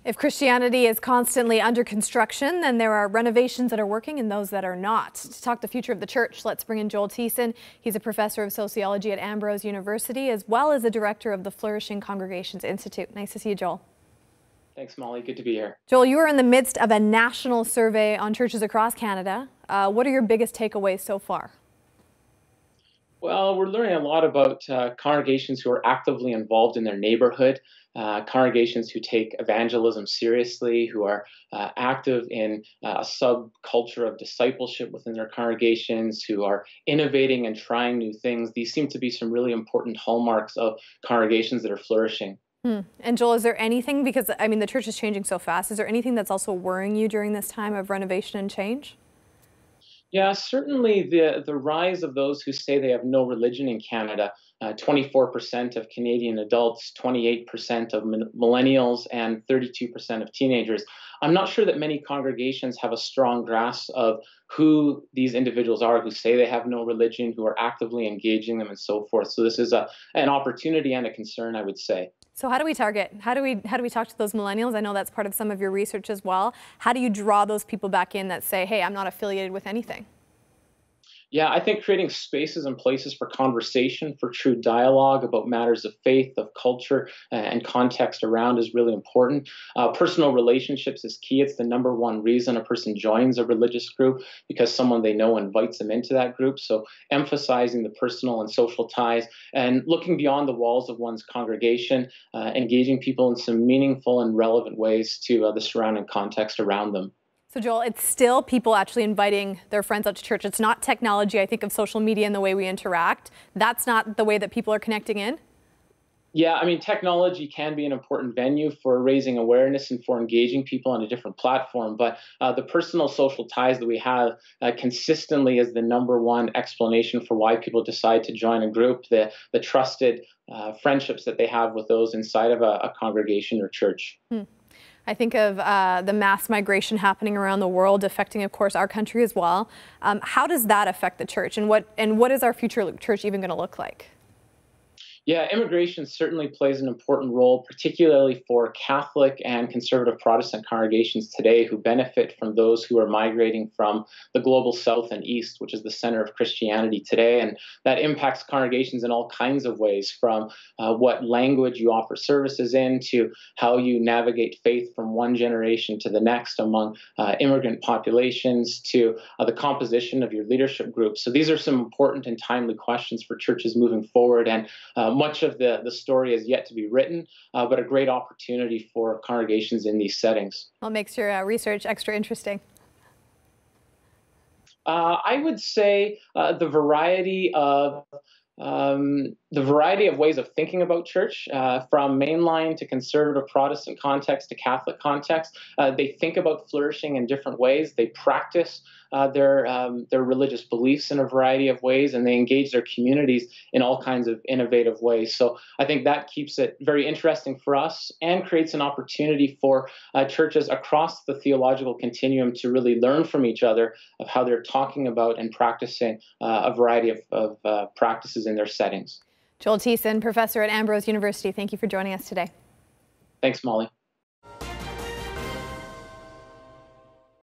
If Christianity is constantly under construction, then there are renovations that are working and those that are not. To talk the future of the church, let's bring in Joel Thiessen. He's a professor of sociology at Ambrose University, as well as the director of the Flourishing Congregations Institute. Nice to see you, Joel. Thanks, Molly. Good to be here. Joel, you are in the midst of a national survey on churches across Canada. What are your biggest takeaways so far? Well, we're learning a lot about congregations who are actively involved in their neighborhood, congregations who take evangelism seriously, who are active in a subculture of discipleship within their congregations, who are innovating and trying new things. These seem to be some really important hallmarks of congregations that are flourishing. And Joel, is there anything, because I mean the church is changing so fast, is there anything that's also worrying you during this time of renovation and change? Yeah, certainly the rise of those who say they have no religion in Canada, 24% of Canadian adults, 28% of millennials, and 32% of teenagers. I'm not sure that many congregations have a strong grasp of who these individuals are who say they have no religion, who are actively engaging them, and so forth. So this is an opportunity and a concern, I would say. So how do we target? How do we talk to those millennials? I know that's part of some of your research as well. How do you draw those people back in that say, hey, I'm not affiliated with anything? Yeah, I think creating spaces and places for conversation, for true dialogue about matters of faith, of culture, and context around is really important. Personal relationships is key. It's the number one reason a person joins a religious group, because someone they know invites them into that group. So emphasizing the personal and social ties and looking beyond the walls of one's congregation, engaging people in some meaningful and relevant ways to the surrounding context around them. So Joel, it's still people actually inviting their friends out to church. It's not technology. I think of social media and the way we interact. That's not the way that people are connecting in? Yeah, I mean, technology can be an important venue for raising awareness and for engaging people on a different platform. But the personal social ties that we have consistently is the number one explanation for why people decide to join a group, the trusted friendships that they have with those inside of a congregation or church. I think of the mass migration happening around the world, affecting, of course, our country as well. How does that affect the church, and what is our future church even going to look like? Yeah, immigration certainly plays an important role, particularly for Catholic and conservative Protestant congregations today who benefit from those who are migrating from the global south and east, which is the center of Christianity today. And that impacts congregations in all kinds of ways, from what language you offer services in to how you navigate faith from one generation to the next among immigrant populations to the composition of your leadership group. So these are some important and timely questions for churches moving forward. And much of the story is yet to be written, but a great opportunity for congregations in these settings. What makes your research extra interesting? I would say the variety of ways of thinking about church, from mainline to conservative Protestant context to Catholic context. They think about flourishing in different ways. They practice their religious beliefs in a variety of ways, and they engage their communities in all kinds of innovative ways. So I think that keeps it very interesting for us and creates an opportunity for churches across the theological continuum to really learn from each other of how they're talking about and practicing a variety of practices in their settings. Joel Thiessen, professor at Ambrose University, thank you for joining us today. Thanks, Molly.